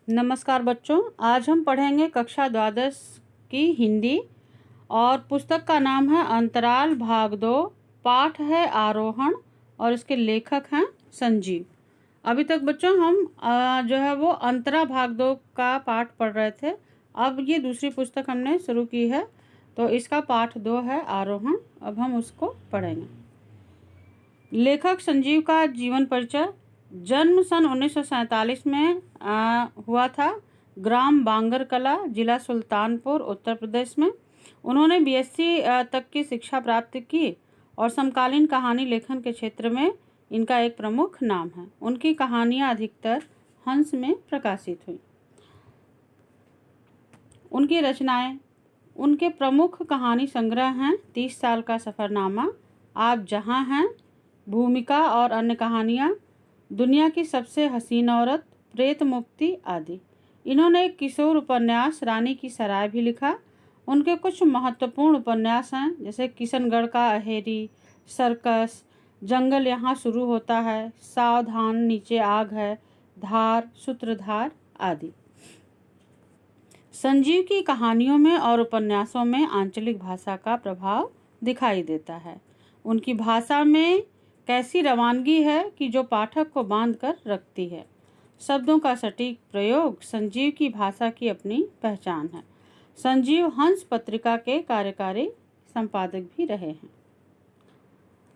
नमस्कार बच्चों, आज हम पढ़ेंगे कक्षा द्वादश की हिंदी और पुस्तक का नाम है अंतराल भाग 2। पाठ है आरोहण और इसके लेखक हैं संजीव। अभी तक बच्चों हम जो है वो अंतरा भाग 2 का पाठ पढ़ रहे थे। अब ये दूसरी पुस्तक हमने शुरू की है, तो इसका पाठ 2 है आरोहण। अब हम उसको पढ़ेंगे। लेखक संजीव का जीवन परिचय। जन्म सन 1947 में हुआ था। ग्राम बांगर कला, जिला सुल्तानपुर, उत्तर प्रदेश में। उन्होंने बीएससी तक की शिक्षा प्राप्त की और समकालीन कहानी लेखन के क्षेत्र में इनका एक प्रमुख नाम है। उनकी कहानियां अधिकतर हंस में प्रकाशित हुई। उनकी रचनाएं, उनके प्रमुख कहानी संग्रह हैं 30 साल का सफ़रनामा, आप जहां हैं, भूमिका और अन्य कहानियाँ, दुनिया की सबसे हसीन औरत, प्रेत मुक्ति आदि। इन्होंने एक किशोर उपन्यास रानी की सराय भी लिखा। उनके कुछ महत्वपूर्ण उपन्यास हैं जैसे किशनगढ़ का अहेरी, सर्कस, जंगल यहाँ शुरू होता है, सावधान नीचे आग है, धार, सूत्रधार आदि। संजीव की कहानियों में और उपन्यासों में आंचलिक भाषा का प्रभाव दिखाई देता है। उनकी भाषा में कैसी रवानगी है कि जो पाठक को बांध कर रखती है। शब्दों का सटीक प्रयोग संजीव की भाषा की अपनी पहचान है। संजीव हंस पत्रिका के कार्यकारी संपादक भी रहे हैं।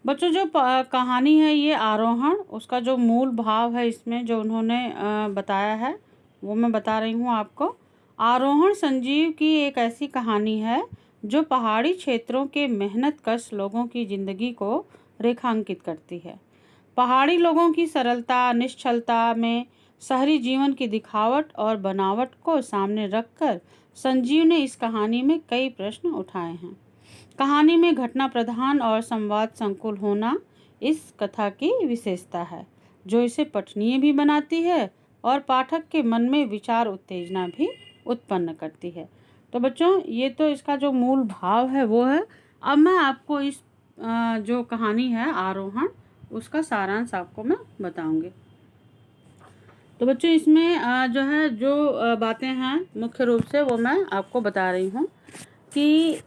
बच्चों, जो कहानी है ये आरोहण, उसका जो मूल भाव है इसमें जो उन्होंने बताया है वो मैं बता रही हूँ आपको। आरोहण संजीव की एक ऐसी कहानी है जो पहाड़ी क्षेत्रों के मेहनतकश लोगों की जिंदगी को रेखांकित करती है। पहाड़ी लोगों की सरलता, निश्चलता में शहरी जीवन की दिखावट और बनावट को सामने रखकर संजीव ने इस कहानी में कई प्रश्न उठाए हैं। कहानी में घटना प्रधान और संवाद संकुल होना इस कथा की विशेषता है, जो इसे पठनीय भी बनाती है और पाठक के मन में विचार उत्तेजना भी उत्पन्न करती है। तो बच्चों, ये तो इसका जो मूल भाव है वो है। अब मैं आपको इस जो कहानी है आरोहण, उसका सारांश आपको मैं बताऊंगी। तो बच्चों, इसमें जो बातें हैं मुख्य रूप से वो मैं आपको बता रही हूँ कि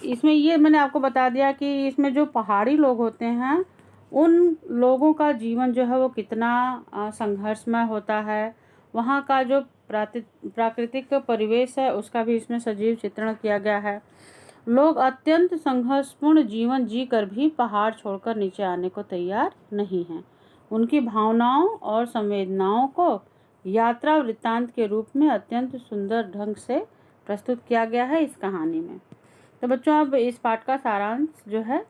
इसमें ये मैंने आपको बता दिया कि इसमें जो पहाड़ी लोग होते हैं उन लोगों का जीवन जो है वो कितना संघर्षमय होता है। वहाँ का जो प्राकृतिक परिवेश है उसका भी इसमें सजीव चित्रण किया गया है। लोग अत्यंत संघर्षपूर्ण जीवन जीकर भी पहाड़ छोड़कर नीचे आने को तैयार नहीं हैं। उनकी भावनाओं और संवेदनाओं को यात्रा वृत्तांत के रूप में अत्यंत सुंदर ढंग से प्रस्तुत किया गया है इस कहानी में। तो बच्चों, अब इस पाठ का सारांश जो है,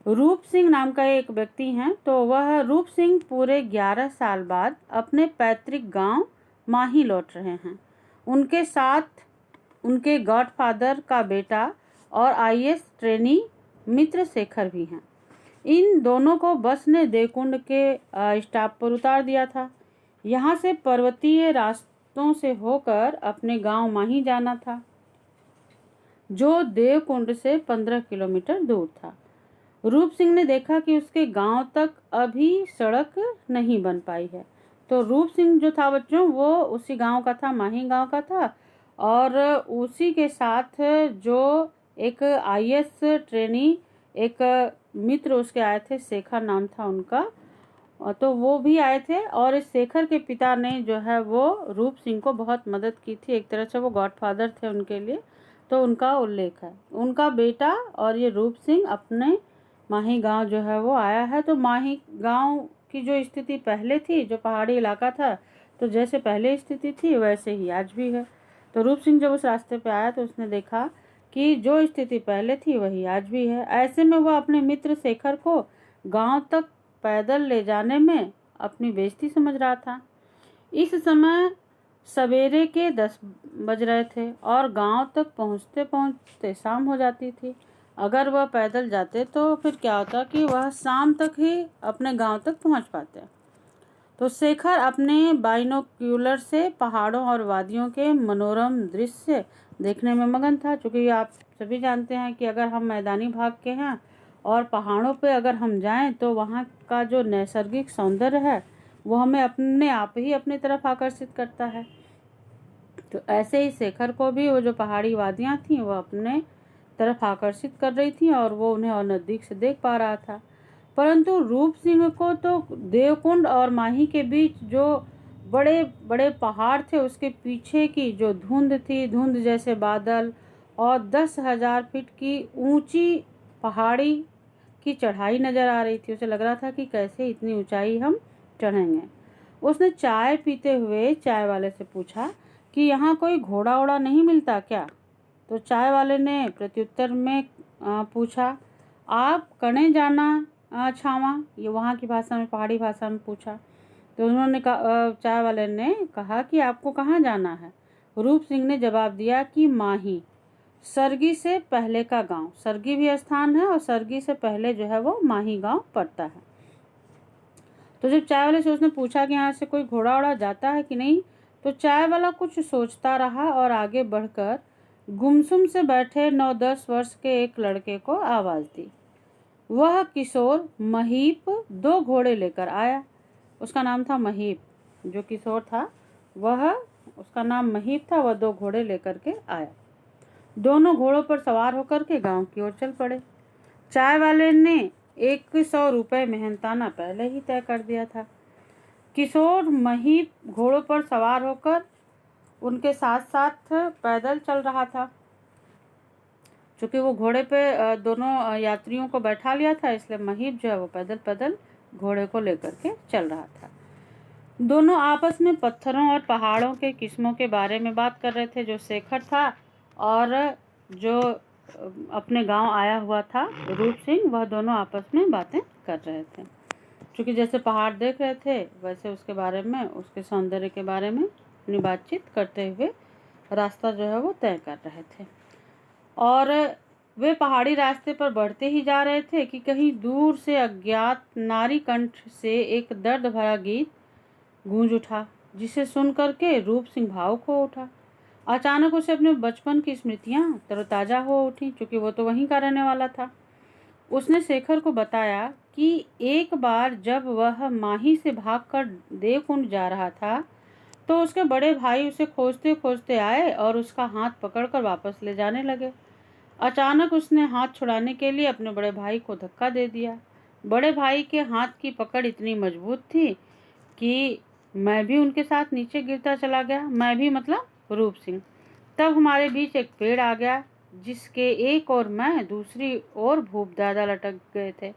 रूप सिंह नाम का एक व्यक्ति हैं। तो वह रूप सिंह पूरे 11 साल बाद अपने पैतृक गांव माही लौट रहे हैं। उनके साथ उनके गॉडफादर का बेटा और आईएएस ट्रेनी मित्र शेखर भी हैं। इन दोनों को बस ने देवकुंड के स्टॉप पर उतार दिया था। यहाँ से पर्वतीय रास्तों से होकर अपने गांव माही जाना था, जो देवकुंड से 15 किलोमीटर दूर था। रूप सिंह ने देखा कि उसके गांव तक अभी सड़क नहीं बन पाई है। तो रूप सिंह जो था बच्चों, वो उसी गांव का था, माही गांव का था। और उसी के साथ जो एक आईएएस ट्रेनी, एक मित्र उसके आए थे, शेखर नाम था उनका, तो वो भी आए थे। और इस शेखर के पिता ने जो है वो रूप सिंह को बहुत मदद की थी। एक तरह से वो गॉडफादर थे उनके लिए, तो उनका उल्लेख है। उनका बेटा और ये रूप सिंह अपने माही गांव जो है वो आया है। तो माही गांव की जो स्थिति पहले थी, जो पहाड़ी इलाका था, तो जैसे पहले स्थिति थी वैसे ही आज भी है। तो रूप सिंह जब उस रास्ते पे आया तो उसने देखा कि जो स्थिति पहले थी वही आज भी है। ऐसे में वह अपने मित्र शेखर को गांव तक पैदल ले जाने में अपनी बेइज्जती समझ रहा था। इस समय सवेरे के 10 बज रहे थे और गांव तक पहुंचते पहुंचते शाम हो जाती थी। अगर वह पैदल जाते तो फिर क्या होता कि वह शाम तक ही अपने गांव तक पहुंच पाते। तो शेखर अपने बाइनोक्यूलर से पहाड़ों और वादियों के मनोरम दृश्य देखने में मगन था। क्योंकि आप सभी जानते हैं कि अगर हम मैदानी भाग के हैं और पहाड़ों पे अगर हम जाएं तो वहाँ का जो नैसर्गिक सौंदर्य है वो हमें अपने आप ही अपनी तरफ आकर्षित करता है। तो ऐसे ही शेखर को भी वो जो पहाड़ी वादियाँ थीं वो अपने तरफ आकर्षित कर रही थी और वो उन्हें और नज़दीक से देख पा रहा था। परंतु रूप सिंह को तो देवकुंड और माही के बीच जो बड़े बड़े पहाड़ थे उसके पीछे की जो धुंध थी, धुंध जैसे बादल, और 10,000 फीट की ऊंची पहाड़ी की चढ़ाई नज़र आ रही थी। उसे लग रहा था कि कैसे इतनी ऊंचाई हम चढ़ेंगे। उसने चाय पीते हुए चाय वाले से पूछा कि यहाँ कोई घोड़ा वोड़ा नहीं मिलता क्या? तो चाय वाले ने प्रत्युत्तर में पूछा, आप कने जाना छावा? ये वहाँ की भाषा में, पहाड़ी भाषा में पूछा। तो उन्होंने कहा, चाय वाले ने कहा कि आपको कहाँ जाना है? रूप सिंह ने जवाब दिया कि माही, सरगी से पहले का गांव। सरगी भी स्थान है और सरगी से पहले जो है वो माही गांव पड़ता है। तो जब चाय वाले से उसने पूछा कि यहाँ से कोई घोड़ा वोड़ा जाता है कि नहीं, तो चाय वाला कुछ सोचता रहा और आगे बढ़कर गुमसुम से बैठे 9-10 वर्ष के एक लड़के को आवाज़ दी। वह किशोर महीप 2 घोड़े लेकर आया। उसका नाम था महीप। जो किशोर था वह, उसका नाम महीप था। वह 2 घोड़े लेकर के आया। दोनों घोड़ों पर सवार होकर के गांव की ओर चल पड़े। चाय वाले ने 100 रुपये मेहनताना पहले ही तय कर दिया था। किशोर महीप घोड़ों पर सवार होकर उनके साथ साथ पैदल चल रहा था। चूँकि वो घोड़े पे दोनों यात्रियों को बैठा लिया था, इसलिए महीप जो है वो पैदल पैदल घोड़े को लेकर के चल रहा था। दोनों आपस में पत्थरों और पहाड़ों के किस्मों के बारे में बात कर रहे थे। जो शेखर था और जो अपने गांव आया हुआ था रूप सिंह, वह दोनों आपस में बातें कर रहे थे। चूँकि जैसे पहाड़ देख रहे थे वैसे उसके बारे में, उसके सौंदर्य के बारे में अपनी बातचीत करते हुए रास्ता जो है वो तय कर रहे थे। और वे पहाड़ी रास्ते पर बढ़ते ही जा रहे थे कि कहीं दूर से अज्ञात नारी कंठ से एक दर्द भरा गीत गूंज उठा, जिसे सुन करके रूप सिंह भावुक हो उठा। अचानक उसे अपने बचपन की स्मृतियां तरोताज़ा हो उठी, क्योंकि वो तो वहीं का रहने वाला था। उसने शेखर को बताया कि एक बार जब वह माही से भागकर देवकुंड जा रहा था तो उसके बड़े भाई उसे खोजते खोजते आए और उसका हाथ पकड़कर वापस ले जाने लगे। अचानक उसने हाथ छुड़ाने के लिए अपने बड़े भाई को धक्का दे दिया। बड़े भाई के हाथ की पकड़ इतनी मजबूत थी कि मैं भी उनके साथ नीचे गिरता चला गया। मैं भी मतलब रूप सिंह। तब हमारे बीच एक पेड़ आ गया जिसके एक और मैं, दूसरी ओर भूप दादा लटक गए थे।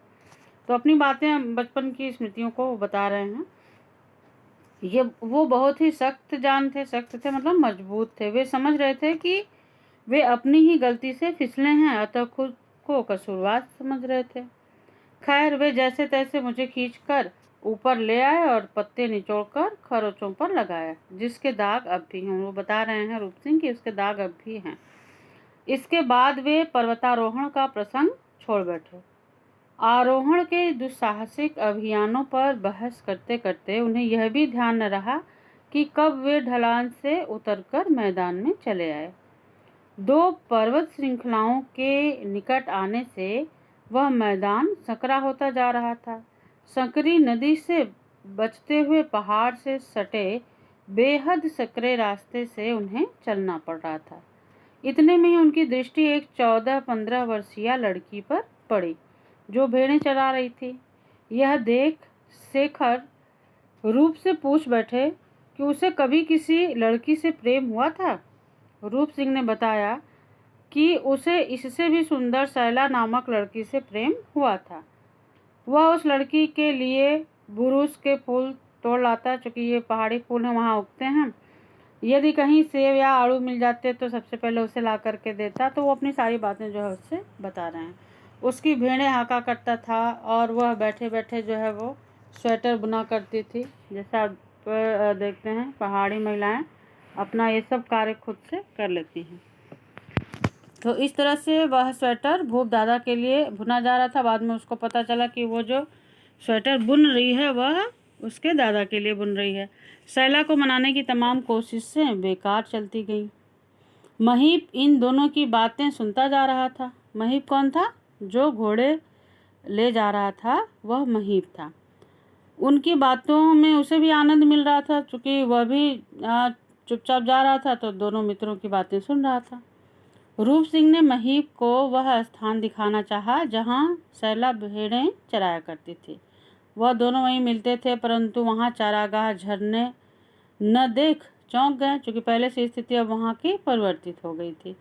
तो अपनी बातें, बचपन की स्मृतियों को बता रहे हैं। ये वो बहुत ही सख्त जान थे। सख्त थे मतलब मजबूत थे। वे समझ रहे थे कि वे अपनी ही गलती से फिसले हैं, अतः खुद को कसूरवार समझ रहे थे। खैर, वे जैसे तैसे मुझे खींचकर ऊपर ले आए और पत्ते निचोड़कर खरोचों पर लगाया, जिसके दाग अब भी हैं। वो बता रहे हैं रूप सिंह कि उसके दाग अब भी हैं। इसके बाद वे पर्वतारोहण का प्रसंग छोड़ बैठे। आरोहण के दुस्साहसिक अभियानों पर बहस करते करते उन्हें यह भी ध्यान न रहा कि कब वे ढलान से उतरकर मैदान में चले आए। 2 पर्वत श्रृंखलाओं के निकट आने से वह मैदान संकरा होता जा रहा था। संकरी नदी से बचते हुए पहाड़ से सटे बेहद सकरे रास्ते से उन्हें चलना पड़ रहा था। इतने में ही उनकी दृष्टि एक 14-15 वर्षीय लड़की पर पड़ी जो भेड़ें चरा रही थी। यह देख शेखर रूप से पूछ बैठे कि उसे कभी किसी लड़की से प्रेम हुआ था। रूप सिंह ने बताया कि उसे इससे भी सुंदर शैला नामक लड़की से प्रेम हुआ था। वह उस लड़की के लिए बुरुस के फूल तोड़ लाता, चूँकि ये पहाड़ी फूल हैं, वहाँ उगते हैं। यदि कहीं सेब या आड़ू मिल जाते तो सबसे पहले उसे ला करके देता। तो वो अपनी सारी बातें जो है उससे बता रहे हैं। उसकी भेड़ें हाका करता था और वह बैठे बैठे जो है वो स्वेटर बुना करती थी। जैसा आप देखते हैं पहाड़ी महिलाएं अपना ये सब कार्य खुद से कर लेती हैं। तो इस तरह से वह स्वेटर भूप दादा के लिए बुना जा रहा था। बाद में उसको पता चला कि वो जो स्वेटर बुन रही है वह उसके दादा के लिए बुन रही है। शैला को मनाने की तमाम कोशिशें बेकार चलती गईं। महीप इन दोनों की बातें सुनता जा रहा था। महीप कौन था? जो घोड़े ले जा रहा था वह महीप था। उनकी बातों में उसे भी आनंद मिल रहा था, क्योंकि वह भी चुपचाप जा रहा था तो दोनों मित्रों की बातें सुन रहा था। रूप सिंह ने महीप को वह स्थान दिखाना चाहा जहाँ सैला भेड़ें चराया करती थी। वह दोनों वहीं मिलते थे, परंतु वहाँ चारागाह झरने न देख चौंक गए, क्योंकि पहले से स्थिति अब वहाँ की परिवर्तित हो गई थी।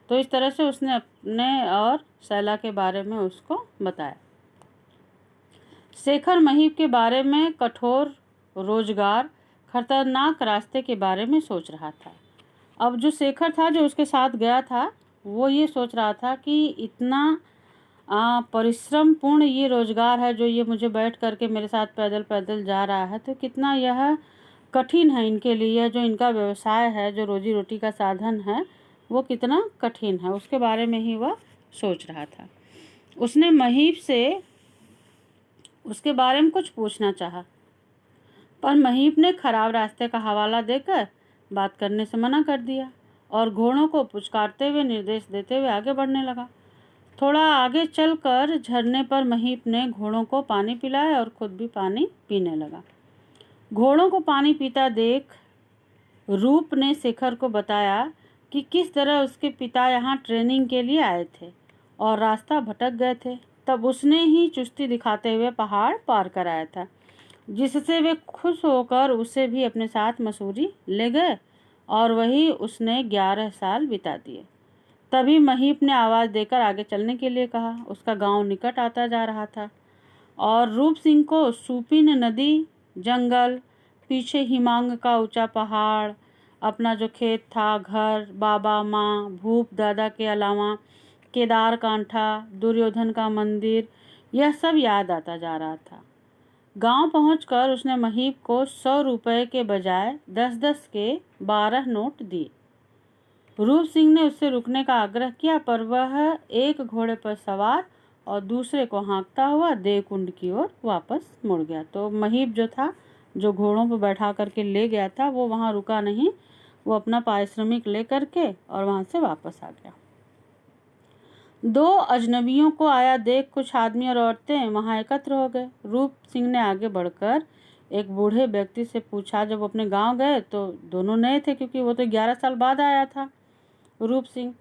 तो इस तरह से उसने अपने और सैला के बारे में उसको बताया। शेखर महीप के बारे में कठोर रोजगार, खतरनाक रास्ते के बारे में सोच रहा था। अब जो शेखर था जो उसके साथ गया था, वो ये सोच रहा था कि इतना परिश्रम पूर्ण ये रोजगार है जो ये मुझे बैठ करके मेरे साथ पैदल पैदल जा रहा है, तो कितना यह कठिन है इनके लिए। जो इनका व्यवसाय है, जो रोजी रोटी का साधन है, वो कितना कठिन है, उसके बारे में ही वह सोच रहा था। उसने महीप से उसके बारे में कुछ पूछना चाहा, पर महीप ने खराब रास्ते का हवाला देकर बात करने से मना कर दिया और घोड़ों को पुचकारते हुए निर्देश देते हुए आगे बढ़ने लगा। थोड़ा आगे चलकर झरने पर महीप ने घोड़ों को पानी पिलाया और खुद भी पानी पीने लगा। घोड़ों को पानी पीता देख रूप ने शेखर को बताया कि किस तरह उसके पिता यहाँ ट्रेनिंग के लिए आए थे और रास्ता भटक गए थे। तब उसने ही चुस्ती दिखाते हुए पहाड़ पार कराया था, जिससे वे खुश होकर उसे भी अपने साथ मसूरी ले गए और वही उसने 11 साल बिता दिए। तभी महीप ने आवाज़ देकर आगे चलने के लिए कहा। उसका गांव निकट आता जा रहा था और रूप सिंह को सुपिन नदी, जंगल, पीछे हिमांग का ऊंचा पहाड़, अपना जो खेत था, घर, बाबा माँ, भूप दादा के अलावा केदार कांठा, दुर्योधन का मंदिर, यह सब याद आता जा रहा था। गांव पहुंचकर उसने महीप को 100 रुपये के बजाय 10-10 के 12 नोट दिए। रूप सिंह ने उससे रुकने का आग्रह किया, पर वह एक घोड़े पर सवार और दूसरे को हाँकता हुआ देवकुंड की ओर वापस मुड़ गया। तो महीप जो था, जो घोड़ों पर बैठा करके ले गया था, वो वहाँ रुका नहीं, वो अपना पारिश्रमिक ले करके और वहाँ से वापस आ गया। 2 अजनबियों को आया देख कुछ आदमी और औरतें वहाँ एकत्र हो गए। रूप सिंह ने आगे बढ़कर एक बूढ़े व्यक्ति से पूछा। जब अपने गांव गए तो दोनों नए थे, क्योंकि वो तो 11 साल बाद आया था रूप सिंह।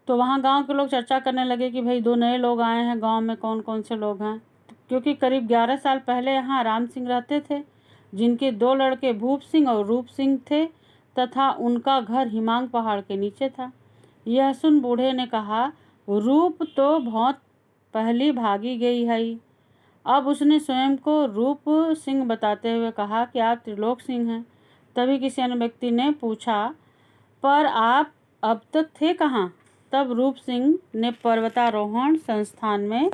तो वहाँ गांव के लोग चर्चा करने लगे कि भाई 2 नए लोग आए हैं गांव में, कौन कौन से लोग हैं। क्योंकि करीब 11 साल पहले यहाँ राम सिंह रहते थे, जिनके 2 लड़के भूप सिंह और रूप सिंह थे, तथा उनका घर हिमांग पहाड़ के नीचे था। यह सुन बूढ़े ने कहा, रूप तो बहुत पहली भागी गई है। अब उसने स्वयं को रूप सिंह बताते हुए कहा कि आप त्रिलोक सिंह हैं। तभी किसी अन्य व्यक्ति ने पूछा, पर आप अब तक थे कहाँ? तब रूप सिंह ने पर्वतारोहण संस्थान में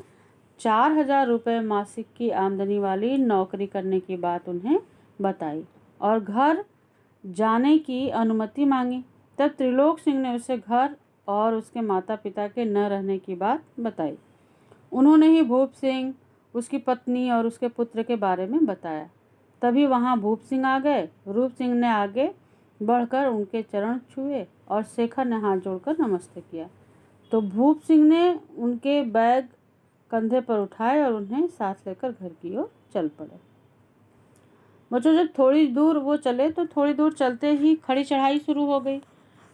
4000 रुपये मासिक की आमदनी वाली नौकरी करने की बात उन्हें बताई और घर जाने की अनुमति मांगी। तब त्रिलोक सिंह ने उसे घर और उसके माता पिता के न रहने की बात बताई। उन्होंने ही भूप सिंह, उसकी पत्नी और उसके पुत्र के बारे में बताया। तभी वहाँ भूप सिंह आ गए। रूप सिंह ने आगे बढ़कर उनके चरण छुए और शेखर ने हाथ जोड़कर नमस्ते किया। तो भूप सिंह ने उनके बैग कंधे पर उठाए और उन्हें साथ लेकर घर की ओर चल पड़े। बच्चों, जब थोड़ी दूर वो चले तो थोड़ी दूर चलते ही खड़ी चढ़ाई शुरू हो गई।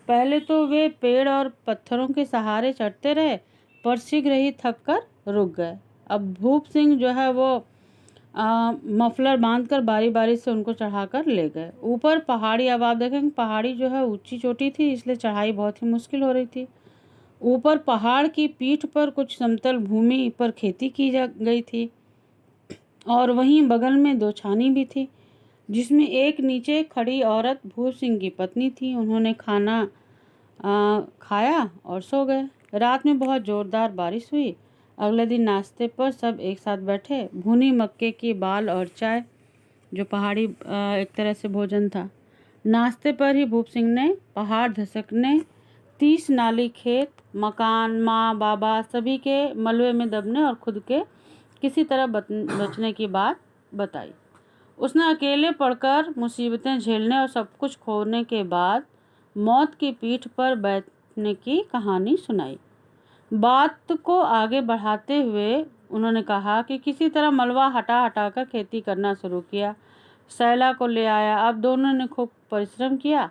पहले तो वे पेड़ और पत्थरों के सहारे चढ़ते रहे, पर शीघ्र ही थक कर रुक गए। अब भूप सिंह जो है वो मफलर बांधकर बारी बारी से उनको चढ़ाकर ले गए ऊपर पहाड़ी। अब आप देखेंगे पहाड़ी जो है ऊंची चोटी थी, इसलिए चढ़ाई बहुत ही मुश्किल हो रही थी। ऊपर पहाड़ की पीठ पर कुछ समतल भूमि पर खेती की जा गई थी और वहीं बगल में 2 छानी भी थी, जिसमें एक नीचे खड़ी औरत भूप सिंह की पत्नी थी। उन्होंने खाना खाया और सो गए। रात में बहुत ज़ोरदार बारिश हुई। अगले दिन नाश्ते पर सब एक साथ बैठे। भुनी मक्के की बाल और चाय, जो पहाड़ी एक तरह से भोजन था। नाश्ते पर ही भूप सिंह ने पहाड़ धसकने, 30 नाली खेत, मकान, माँ बाबा सभी के मलबे में दबने और खुद के किसी तरह बचने की बात बताई। उसने अकेले पड़कर मुसीबतें झेलने और सब कुछ खोने के बाद मौत की पीठ पर बैठने की कहानी सुनाई। बात को आगे बढ़ाते हुए उन्होंने कहा कि किसी तरह मलबा हटा हटा कर खेती करना शुरू किया। सैला को ले आया। अब दोनों ने खूब परिश्रम किया।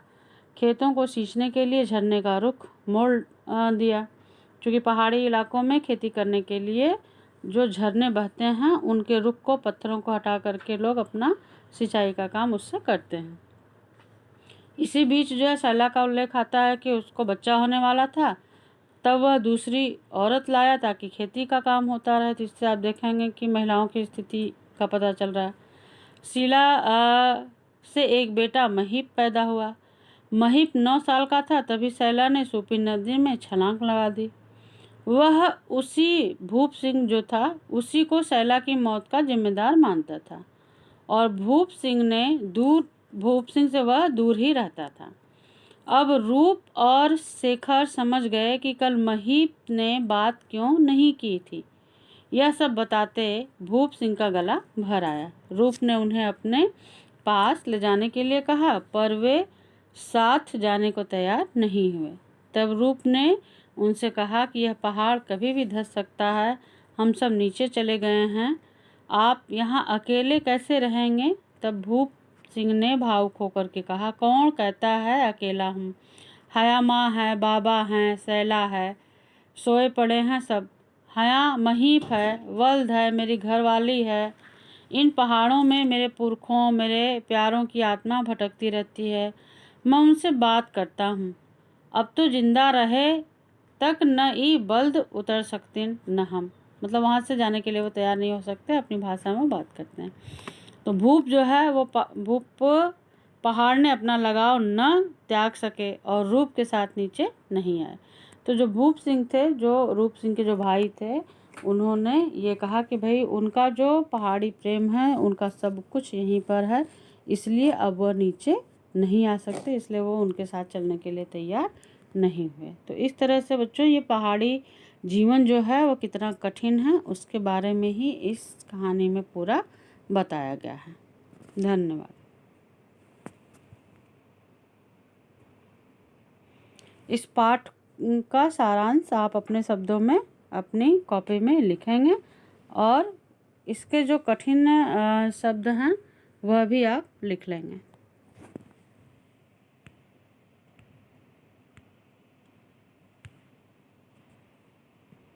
खेतों को सींचने के लिए झरने का रुख मोड़ दिया। क्योंकि पहाड़ी इलाकों में खेती करने के लिए जो झरने बहते हैं उनके रुख को, पत्थरों को हटा करके लोग अपना सिंचाई का काम उससे करते हैं। इसी बीच जो है सैला का उल्लेख आता है कि उसको बच्चा होने वाला था, तब वह दूसरी औरत लाया ताकि खेती का काम होता रहे। तो इससे आप देखेंगे कि महिलाओं की स्थिति का पता चल रहा है। शीला से एक बेटा महीप पैदा हुआ। महीप 9 साल का था तभी सैला ने सूपी नदी में छलांग लगा दी। वह उसी भूप सिंह जो था उसी को सैला की मौत का जिम्मेदार मानता था और भूप सिंह से वह दूर ही रहता था। अब रूप और शेखर समझ गए कि कल महीप ने बात क्यों नहीं की थी। यह सब बताते भूप सिंह का गला भर आया। रूप ने उन्हें अपने पास ले जाने के लिए कहा, पर वे साथ जाने को तैयार नहीं हुए। तब रूप ने उनसे कहा कि यह पहाड़ कभी भी धंस सकता है, हम सब नीचे चले गए हैं, आप यहाँ अकेले कैसे रहेंगे। तब भूप सिंह ने भावुक होकर के कहा, कौन कहता है अकेला हूँ, हया माँ है, बाबा हैं, सैला है, सोए पड़े हैं सब, हया महीप है, वल्द है, मेरी घरवाली है। इन पहाड़ों में मेरे पुरखों, मेरे प्यारों की आत्मा भटकती रहती है, मैं उनसे बात करता हूँ। अब तो जिंदा रहे तक न ई बल्द उतर सकते न हम, मतलब वहाँ से जाने के लिए वो तैयार नहीं हो सकते, अपनी भाषा में बात करते हैं। तो भूप जो है वो भूप पहाड़ ने अपना लगाव न त्याग सके और रूप के साथ नीचे नहीं आए। तो जो भूप सिंह थे, जो रूप सिंह के जो भाई थे, उन्होंने ये कहा कि भाई उनका जो पहाड़ी प्रेम है, उनका सब कुछ यहीं पर है, इसलिए अब वह नीचे नहीं आ सकते, इसलिए वो उनके साथ चलने के लिए तैयार नहीं हुए। तो इस तरह से बच्चों ये पहाड़ी जीवन जो है वो कितना कठिन है उसके बारे में ही इस कहानी में पूरा बताया गया है। धन्यवाद। इस पाठ का सारांश आप अपने शब्दों में अपनी कॉपी में लिखेंगे और इसके जो कठिन शब्द हैं वह भी आप लिख लेंगे।